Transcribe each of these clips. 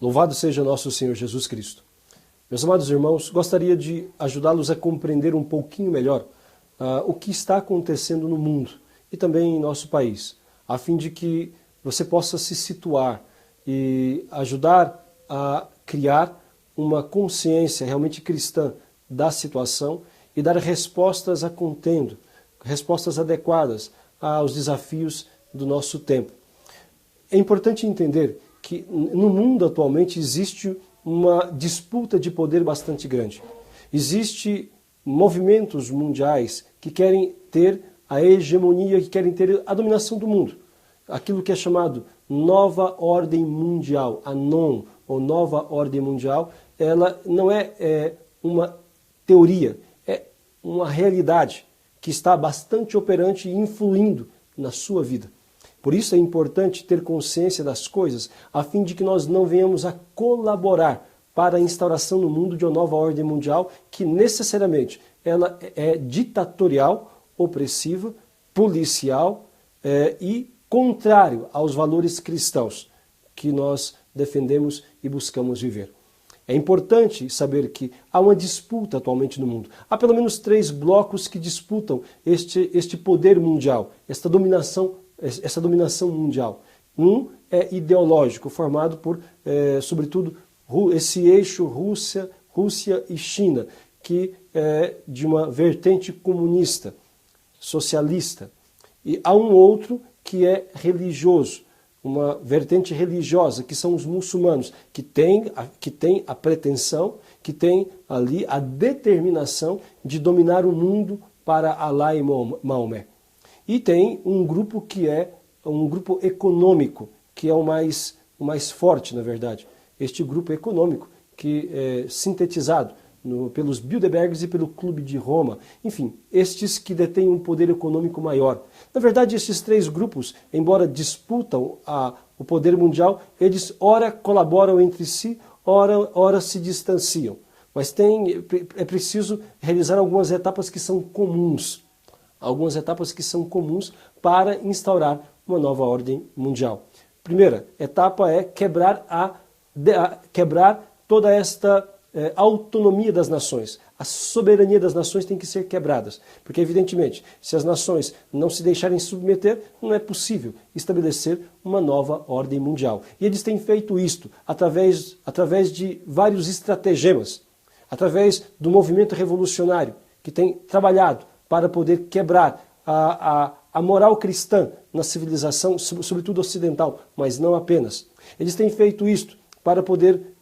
Louvado seja nosso Senhor Jesus Cristo. Meus amados irmãos, gostaria de ajudá-los a compreender um pouquinho melhor o que está acontecendo no mundo e também em nosso país, a fim de que você possa se situar e ajudar a criar uma consciência realmente cristã da situação e dar respostas a contendo, respostas adequadas aos desafios do nosso tempo. É importante entender que no mundo atualmente existe uma disputa de poder bastante grande. Existem movimentos mundiais que querem ter a hegemonia, que querem ter a dominação do mundo. Aquilo que é chamado Nova Ordem Mundial, a NOM, ou Nova Ordem Mundial, ela não é uma teoria, é uma realidade que está bastante operante e influindo na sua vida. Por isso é importante ter consciência das coisas, a fim de que nós não venhamos a colaborar para a instauração no mundo de uma nova ordem mundial que necessariamente ela é ditatorial, opressiva, policial e contrário aos valores cristãos que nós defendemos e buscamos viver. É importante saber que há uma disputa atualmente no mundo. Há pelo menos 3 blocos que disputam este poder mundial, essa dominação mundial. Um é ideológico, formado por, sobretudo, esse eixo Rússia e China, que é de uma vertente comunista, socialista. E há um outro que é religioso, uma vertente religiosa, que são os muçulmanos, que tem a pretensão, que tem ali a determinação de dominar o mundo para Alá e Maomé. E tem um grupo que é um grupo econômico, que é o mais forte, na verdade. Este grupo econômico, que é sintetizado pelos Bilderbergs e pelo Clube de Roma. Enfim, estes que detêm um poder econômico maior. Na verdade, estes 3 grupos, embora disputam o poder mundial, eles ora colaboram entre si, ora se distanciam. Mas é preciso realizar algumas etapas que são comuns. Algumas etapas que são comuns para instaurar uma nova ordem mundial. Primeira etapa é quebrar toda esta autonomia das nações. A soberania das nações tem que ser quebradas. Porque, evidentemente, se as nações não se deixarem submeter, não é possível estabelecer uma nova ordem mundial. E eles têm feito isto através de vários estratagemas, através do movimento revolucionário, que tem trabalhado para poder quebrar a moral cristã na civilização, sobretudo ocidental, mas não apenas. Eles têm feito isto para poder,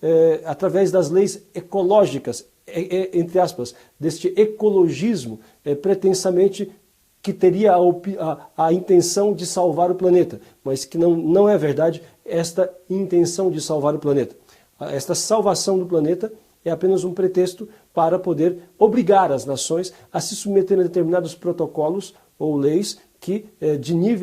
através das leis ecológicas, entre aspas, deste ecologismo, pretensamente que teria a intenção de salvar o planeta, mas que não é verdade esta intenção de salvar o planeta. Esta salvação do planeta é apenas um pretexto para poder obrigar as nações a se submeterem a determinados protocolos ou leis que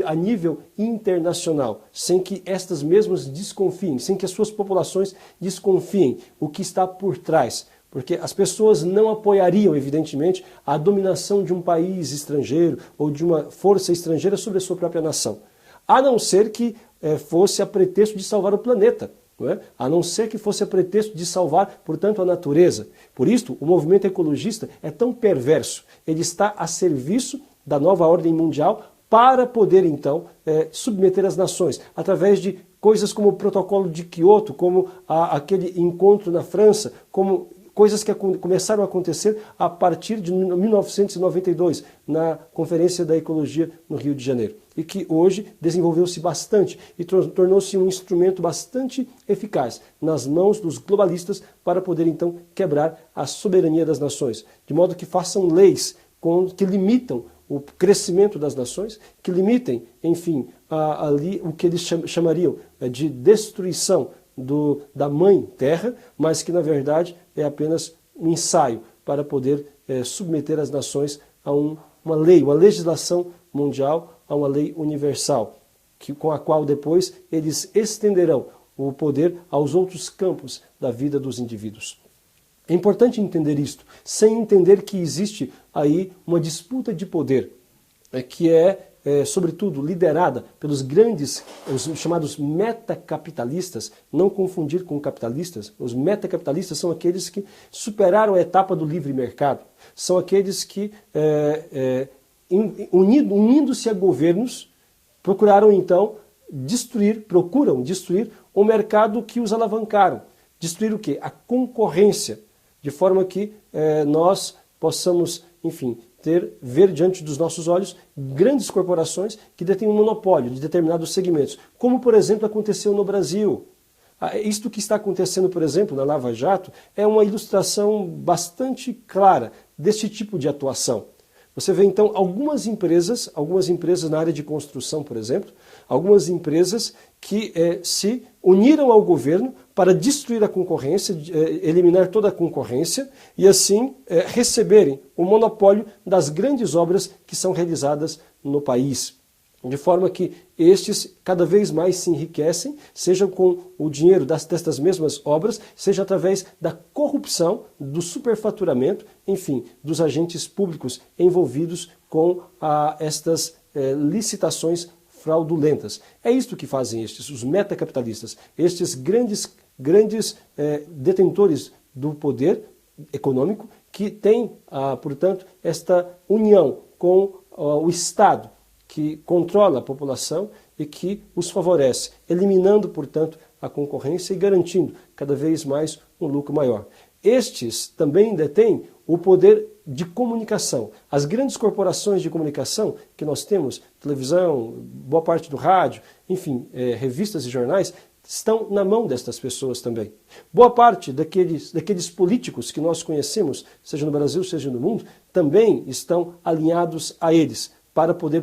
a nível internacional, sem que estas mesmas desconfiem, sem que as suas populações desconfiem o que está por trás. Porque as pessoas não apoiariam, evidentemente, a dominação de um país estrangeiro ou de uma força estrangeira sobre a sua própria nação. A não ser que fosse a pretexto de salvar o planeta. Não é? A não ser que fosse a pretexto de salvar, portanto, a natureza. Por isso, o movimento ecologista é tão perverso. Ele está a serviço da nova ordem mundial para poder, então, submeter as nações, através de coisas como o protocolo de Kyoto, como aquele encontro na França, como coisas que começaram a acontecer a partir de 1992, na Conferência da Ecologia no Rio de Janeiro. E que hoje desenvolveu-se bastante e tornou-se um instrumento bastante eficaz nas mãos dos globalistas para poder, então, quebrar a soberania das nações. De modo que façam leis que limitam o crescimento das nações, que limitem, enfim, ali o que eles chamariam de destruição da mãe terra, mas que na verdade é apenas um ensaio para poder submeter as nações a uma lei, uma legislação mundial, a uma lei universal, com a qual depois eles estenderão o poder aos outros campos da vida dos indivíduos. É importante entender isto, sem entender que existe aí uma disputa de poder, que é sobretudo liderada pelos grandes, os chamados metacapitalistas, não confundir com capitalistas. Os metacapitalistas são aqueles que superaram a etapa do livre mercado, são aqueles que, unindo-se a governos, procuram destruir o mercado que os alavancaram. Destruir o quê? A concorrência, de forma que nós possamos, enfim, ver diante dos nossos olhos grandes corporações que detêm um monopólio de determinados segmentos, como, por exemplo, aconteceu no Brasil. Isto que está acontecendo, por exemplo, na Lava Jato, é uma ilustração bastante clara deste tipo de atuação. Você vê, então, algumas empresas na área de construção, por exemplo, algumas empresas que se uniram ao governo para destruir a concorrência, eliminar toda a concorrência e, assim, receberem o monopólio das grandes obras que são realizadas no país. De forma que estes cada vez mais se enriquecem, seja com o dinheiro destas mesmas obras, seja através da corrupção, do superfaturamento, enfim, dos agentes públicos envolvidos com estas licitações fraudulentas. É isto que fazem os metacapitalistas, estes grandes detentores do poder econômico que têm, portanto, esta união com o Estado, que controla a população e que os favorece, eliminando, portanto, a concorrência e garantindo cada vez mais um lucro maior. Estes também detêm o poder de comunicação. As grandes corporações de comunicação que nós temos, televisão, boa parte do rádio, enfim, revistas e jornais, estão na mão destas pessoas também. Boa parte daqueles políticos que nós conhecemos, seja no Brasil, seja no mundo, também estão alinhados a eles,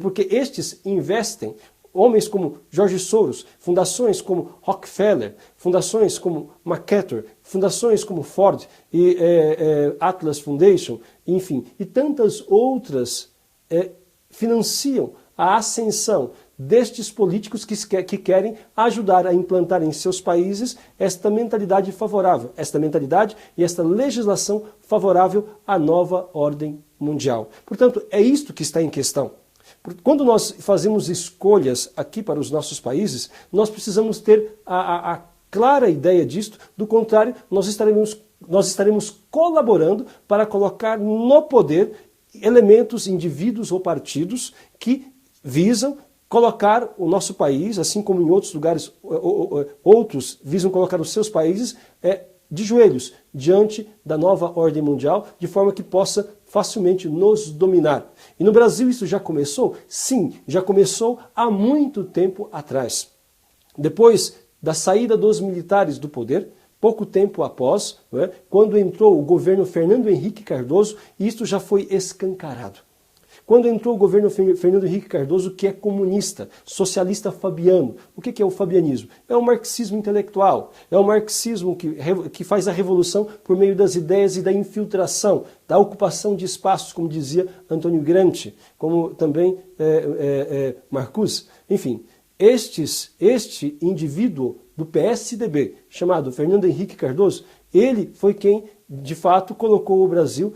porque estes investem, homens como George Soros, fundações como Rockefeller, fundações como MacArthur, fundações como Ford e Atlas Foundation, enfim, e tantas outras financiam a ascensão destes políticos que querem ajudar a implantar em seus países esta mentalidade favorável, esta mentalidade e esta legislação favorável à nova ordem mundial. Portanto, é isto que está em questão. Quando nós fazemos escolhas aqui para os nossos países, nós precisamos ter a clara ideia disto, do contrário, nós estaremos colaborando para colocar no poder elementos, indivíduos ou partidos que visam colocar o nosso país, assim como em outros lugares, outros visam colocar os seus países de joelhos diante da nova ordem mundial, de forma que possa facilmente nos dominar. E no Brasil isso já começou? Sim, já começou há muito tempo atrás. Depois da saída dos militares do poder, pouco tempo após, quando entrou o governo Fernando Henrique Cardoso, isto já foi escancarado. Quando entrou o governo Fernando Henrique Cardoso, que é comunista, socialista fabiano. O que é o fabianismo? É o marxismo intelectual, é o marxismo que faz a revolução por meio das ideias e da infiltração, da ocupação de espaços, como dizia Antônio Gramsci, como também Marcuse. Enfim, este indivíduo do PSDB, chamado Fernando Henrique Cardoso, ele foi quem, de fato, colocou o Brasil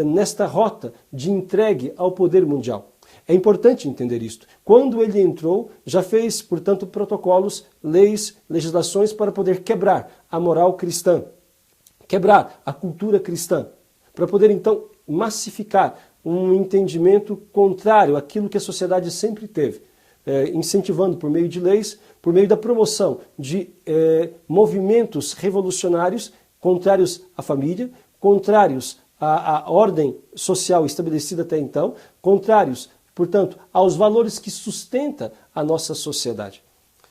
nesta rota de entregue ao poder mundial. É importante entender isto. Quando ele entrou, já fez, portanto, protocolos, leis, legislações para poder quebrar a moral cristã, quebrar a cultura cristã, para poder, então, massificar um entendimento contrário àquilo que a sociedade sempre teve, incentivando por meio de leis, por meio da promoção de movimentos revolucionários contrários à família, contrários à ordem social estabelecida até então, contrários, portanto, aos valores que sustenta a nossa sociedade.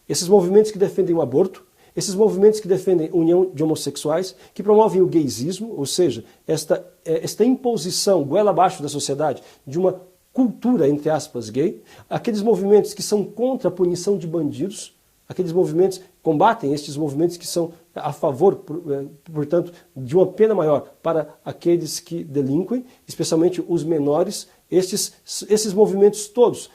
Esses movimentos que defendem o aborto, esses movimentos que defendem a união de homossexuais, que promovem o gaysismo, ou seja, esta imposição goela abaixo da sociedade de uma cultura, entre aspas, gay, aqueles movimentos que são contra a punição de bandidos, aqueles movimentos combatem estes movimentos que são a favor, portanto, de uma pena maior para aqueles que delinquem, especialmente os menores. Esses movimentos todos,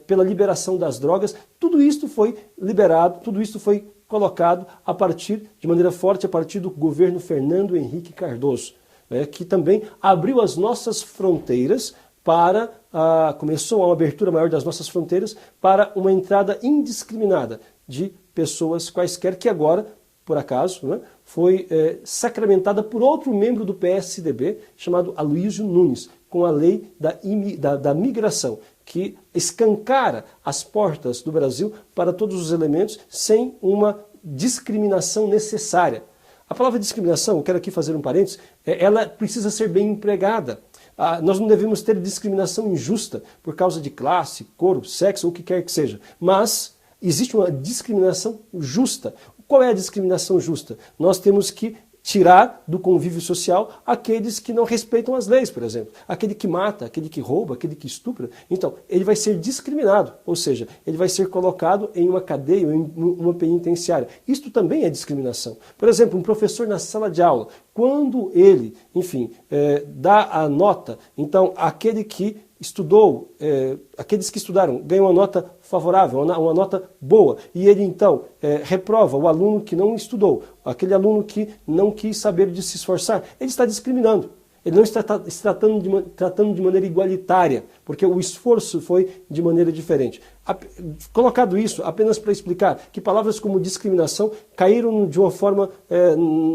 pela liberação das drogas, tudo isto foi liberado, tudo isto foi colocado de maneira forte a partir do governo Fernando Henrique Cardoso, que também abriu as nossas fronteiras começou uma abertura maior das nossas fronteiras para uma entrada indiscriminada de pessoas quaisquer que agora, por acaso, né, foi sacramentada por outro membro do PSDB, chamado Aloysio Nunes, com a lei da migração, que escancara as portas do Brasil para todos os elementos sem uma discriminação necessária. A palavra discriminação, eu quero aqui fazer um parênteses, ela precisa ser bem empregada. Nós não devemos ter discriminação injusta por causa de classe, cor, sexo ou o que quer que seja, mas existe uma discriminação justa. Qual é a discriminação justa? Nós temos que tirar do convívio social aqueles que não respeitam as leis, por exemplo. Aquele que mata, aquele que rouba, aquele que estupra. Então, ele vai ser discriminado, ou seja, ele vai ser colocado em uma cadeia, em uma penitenciária. Isto também é discriminação. Por exemplo, um professor na sala de aula, quando ele, enfim, dá a nota, então aquele que estudou, aqueles que estudaram ganham uma nota favorável, uma nota boa, e ele então reprova o aluno que não estudou, aquele aluno que não quis saber de se esforçar, ele está discriminando. Ele não está tratando de maneira igualitária, porque o esforço foi de maneira diferente. Colocado isso apenas para explicar que palavras como discriminação caíram de uma forma,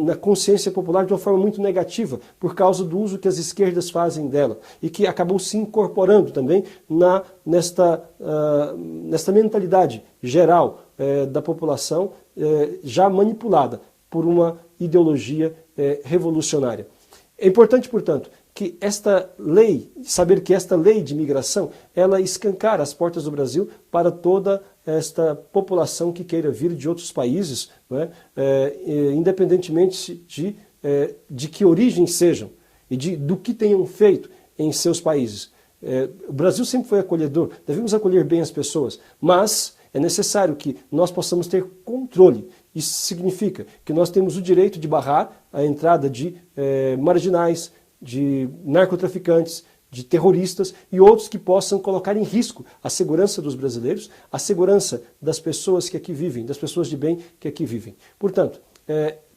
na consciência popular, de uma forma muito negativa, por causa do uso que as esquerdas fazem dela, e que acabou se incorporando também nesta mentalidade geral da população, já manipulada por uma ideologia revolucionária. É importante, portanto, que esta lei, saber que esta lei de imigração, ela escancara as portas do Brasil para toda esta população que queira vir de outros países, não é? Independentemente de que origem sejam e do que tenham feito em seus países. O Brasil sempre foi acolhedor, devemos acolher bem as pessoas, mas é necessário que nós possamos ter controle. Isso significa que nós temos o direito de barrar a entrada de marginais, de narcotraficantes, de terroristas e outros que possam colocar em risco a segurança dos brasileiros, a segurança das pessoas que aqui vivem, das pessoas de bem que aqui vivem. Portanto,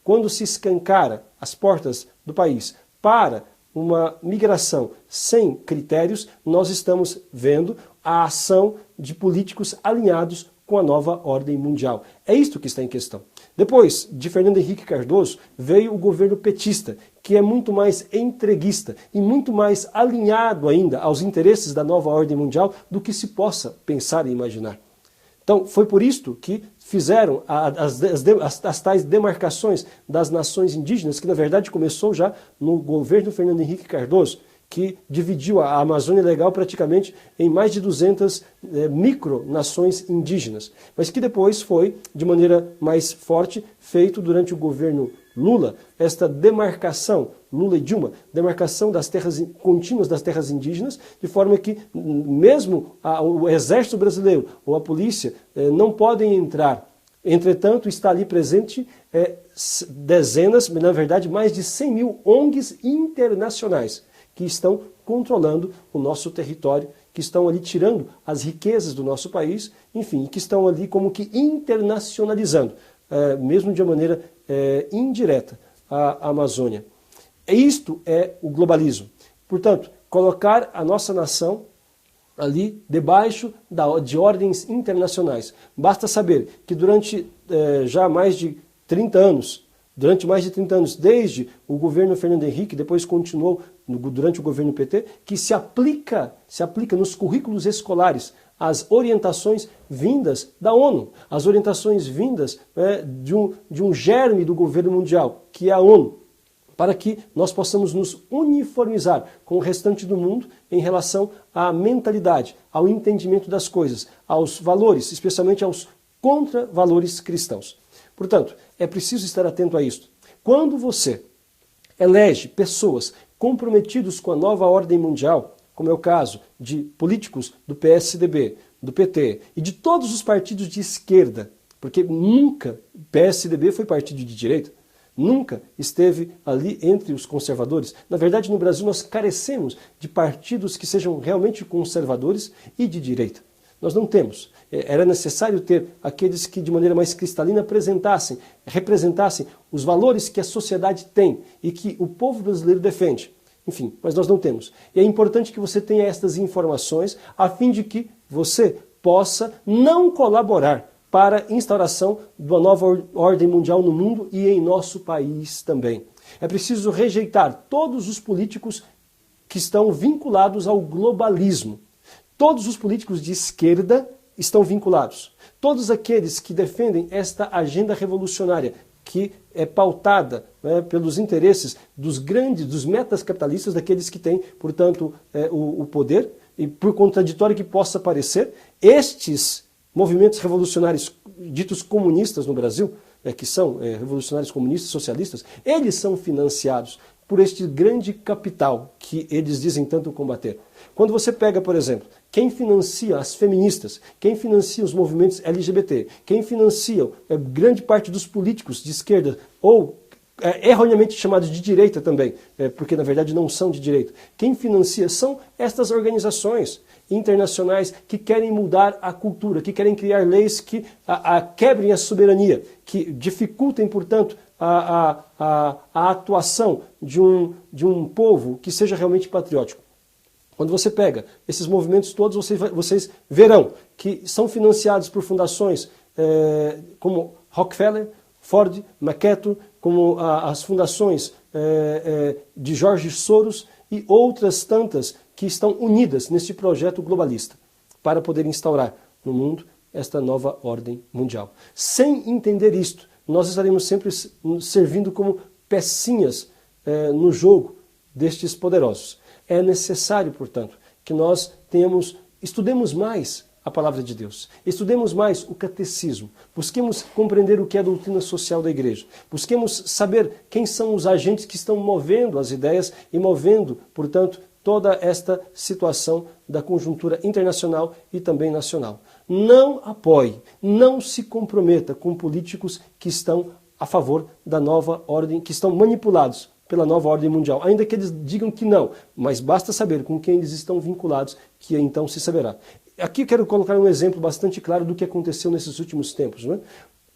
quando se escancara as portas do país para uma migração sem critérios, nós estamos vendo a ação de políticos alinhados com a nova ordem mundial. É isto que está em questão. Depois de Fernando Henrique Cardoso, veio o governo petista, que é muito mais entreguista e muito mais alinhado ainda aos interesses da nova ordem mundial do que se possa pensar e imaginar. Então, foi por isto que fizeram as tais demarcações das nações indígenas, que na verdade começou já no governo Fernando Henrique Cardoso, que dividiu a Amazônia Legal praticamente em mais de 200 micronações indígenas, mas que depois foi, de maneira mais forte, feito durante o governo Lula, esta demarcação, Lula e Dilma, demarcação das terras contínuas das terras indígenas, de forma que mesmo o exército brasileiro ou a polícia não podem entrar. Entretanto, está ali presente dezenas, na verdade mais de 100 mil ONGs internacionais, que estão controlando o nosso território, que estão ali tirando as riquezas do nosso país, enfim, que estão ali como que internacionalizando, mesmo de uma maneira indireta, a Amazônia. Isto é o globalismo. Portanto, colocar a nossa nação ali debaixo de ordens internacionais. Basta saber que durante já mais de 30 anos, desde o governo Fernando Henrique, depois continuou durante o governo PT, que se aplica nos currículos escolares as orientações vindas da ONU, as orientações vindas de um germe do governo mundial, que é a ONU, para que nós possamos nos uniformizar com o restante do mundo em relação à mentalidade, ao entendimento das coisas, aos valores, especialmente aos contra-valores cristãos. Portanto, é preciso estar atento a isto. Quando você elege pessoas comprometidos com a nova ordem mundial, como é o caso de políticos do PSDB, do PT e de todos os partidos de esquerda, porque nunca o PSDB foi partido de direita, nunca esteve ali entre os conservadores. Na verdade, no Brasil nós carecemos de partidos que sejam realmente conservadores e de direita. Nós não temos. Era necessário ter aqueles que de maneira mais cristalina representassem os valores que a sociedade tem e que o povo brasileiro defende. enfim, mas nós não temos. E é importante que você tenha estas informações a fim de que você possa não colaborar para a instauração de uma nova ordem mundial no mundo e em nosso país também. É preciso rejeitar todos os políticos que estão vinculados ao globalismo. Todos os políticos de esquerda estão vinculados. Todos aqueles que defendem esta agenda revolucionária, que é pautada, né, pelos interesses dos grandes, dos metas capitalistas, daqueles que têm, portanto, o poder, e por contraditório que possa parecer, estes movimentos revolucionários ditos comunistas no Brasil, que são revolucionários comunistas, socialistas, eles são financiados por este grande capital que eles dizem tanto combater. Quando você pega, por exemplo, quem financia as feministas, quem financia os movimentos LGBT, quem financia grande parte dos políticos de esquerda, ou erroneamente chamados de direita também, porque na verdade não são de direita, quem financia são estas organizações internacionais que querem mudar a cultura, que querem criar leis que quebrem a soberania, que dificultem, portanto, a atuação de um povo que seja realmente patriótico. Quando você pega esses movimentos todos, vocês verão que são financiados por fundações como Rockefeller, Ford, McCarthy, como as fundações de George Soros e outras tantas que estão unidas neste projeto globalista para poder instaurar no mundo esta nova ordem mundial. Sem entender isto, nós estaremos sempre servindo como pecinhas no jogo destes poderosos. É necessário, portanto, que nós estudemos mais a palavra de Deus, estudemos mais o catecismo, busquemos compreender o que é a doutrina social da igreja, busquemos saber quem são os agentes que estão movendo as ideias e movendo, portanto, toda esta situação da conjuntura internacional e também nacional. Não apoie, não se comprometa com políticos que estão a favor da nova ordem, que estão manipulados pela nova ordem mundial, ainda que eles digam que não, mas basta saber com quem eles estão vinculados, que então se saberá. Aqui eu quero colocar um exemplo bastante claro do que aconteceu nesses últimos tempos. Não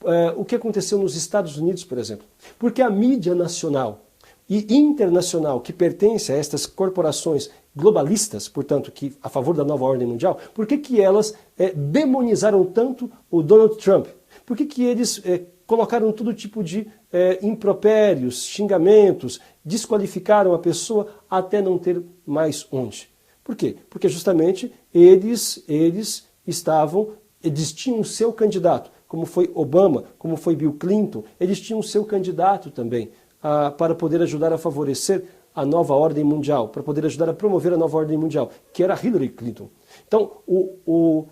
é? O que aconteceu nos Estados Unidos, por exemplo. Porque a mídia nacional e internacional que pertence a estas corporações globalistas, portanto, que a favor da nova ordem mundial, por que elas demonizaram tanto o Donald Trump? Por que eles colocaram todo tipo de impropérios, xingamentos, desqualificaram a pessoa até não ter mais onde? Por quê? Porque justamente eles tinham o seu candidato, como foi Obama, como foi Bill Clinton, eles tinham o seu candidato também para poder ajudar a favorecer a nova ordem mundial, para poder ajudar a promover a nova ordem mundial, que era Hillary Clinton. Então,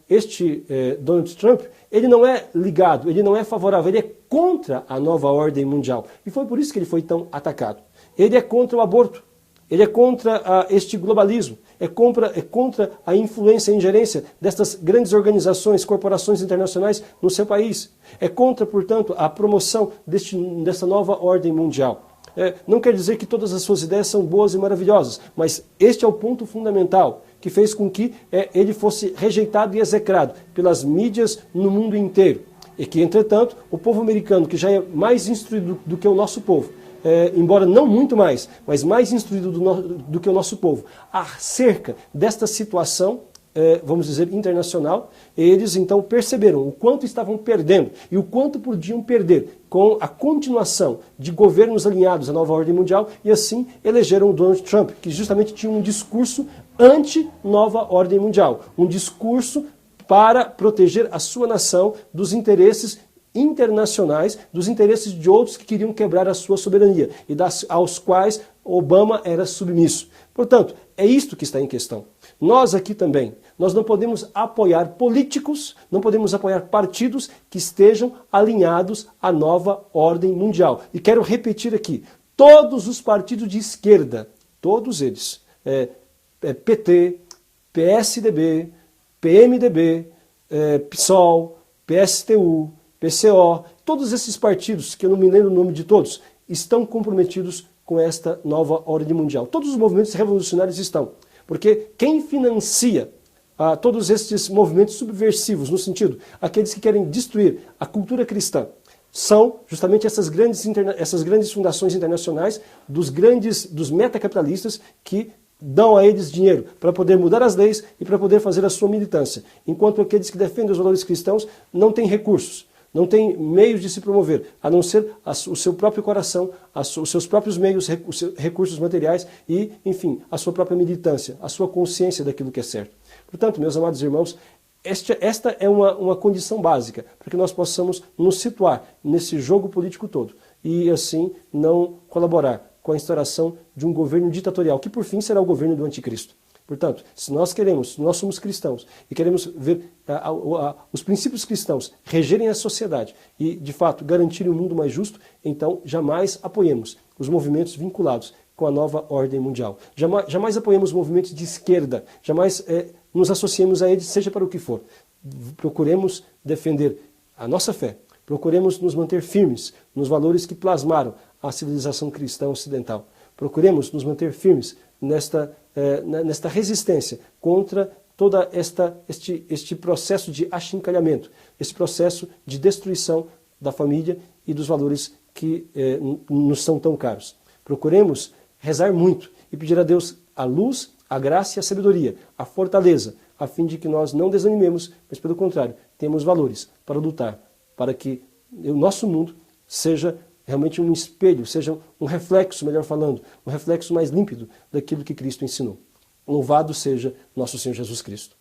este Donald Trump, ele não é ligado, ele não é favorável, ele é contra a nova ordem mundial. E foi por isso que ele foi tão atacado. Ele é contra o aborto, ele é contra este globalismo, é contra a influência e ingerência destas grandes organizações, corporações internacionais no seu país. É contra, portanto, a promoção dessa nova ordem mundial. Não quer dizer que todas as suas ideias são boas e maravilhosas, mas este é o ponto fundamental que fez com que ele fosse rejeitado e execrado pelas mídias no mundo inteiro. E que, entretanto, o povo americano, que já é mais instruído do que o nosso povo, embora não muito mais, mas mais instruído do que o nosso povo, acerca desta situação, vamos dizer, internacional, eles então perceberam o quanto estavam perdendo e o quanto podiam perder com a continuação de governos alinhados à nova ordem mundial e assim elegeram o Donald Trump, que justamente tinha um discurso anti-nova ordem mundial, um discurso para proteger a sua nação dos interesses internacionais, dos interesses de outros que queriam quebrar a sua soberania e aos quais Obama era submisso. Portanto, é isto que está em questão. Nós aqui também, nós não podemos apoiar políticos, não podemos apoiar partidos que estejam alinhados à nova ordem mundial. E quero repetir aqui, todos os partidos de esquerda, todos eles, PT, PSDB, PMDB, PSOL, PSTU, PCO, todos esses partidos, que eu não me lembro o nome de todos, estão comprometidos com esta nova ordem mundial. Todos os movimentos revolucionários estão. Porque quem financia todos estes movimentos subversivos, no sentido, aqueles que querem destruir a cultura cristã, são justamente essas grandes fundações internacionais dos metacapitalistas que dão a eles dinheiro para poder mudar as leis e para poder fazer a sua militância. Enquanto aqueles que defendem os valores cristãos não têm recursos, não têm meios de se promover, a não ser o seu próprio coração, os seus próprios meios, os seus recursos materiais e, enfim, a sua própria militância, a sua consciência daquilo que é certo. Portanto, meus amados irmãos, esta é uma condição básica para que nós possamos nos situar nesse jogo político todo e, assim, não colaborar com a instauração de um governo ditatorial, que por fim será o governo do anticristo. Portanto, se nós somos cristãos e queremos ver os princípios cristãos regerem a sociedade e, de fato, garantirem um mundo mais justo, então jamais apoiemos os movimentos vinculados com a nova ordem mundial. Jamais apoiemos movimentos de esquerda, jamais nos associemos a eles, seja para o que for. Procuremos defender a nossa fé, procuremos nos manter firmes nos valores que plasmaram a civilização cristã ocidental. Procuremos nos manter firmes nesta resistência contra todo este processo de achincalhamento, esse processo de destruição da família e dos valores que nos são tão caros. Procuremos rezar muito e pedir a Deus a luz, a graça e a sabedoria, a fortaleza, a fim de que nós não desanimemos, mas pelo contrário, temos valores para lutar, para que o nosso mundo seja realmente um espelho, seja um reflexo, melhor falando, um reflexo mais límpido daquilo que Cristo ensinou. Louvado seja nosso Senhor Jesus Cristo.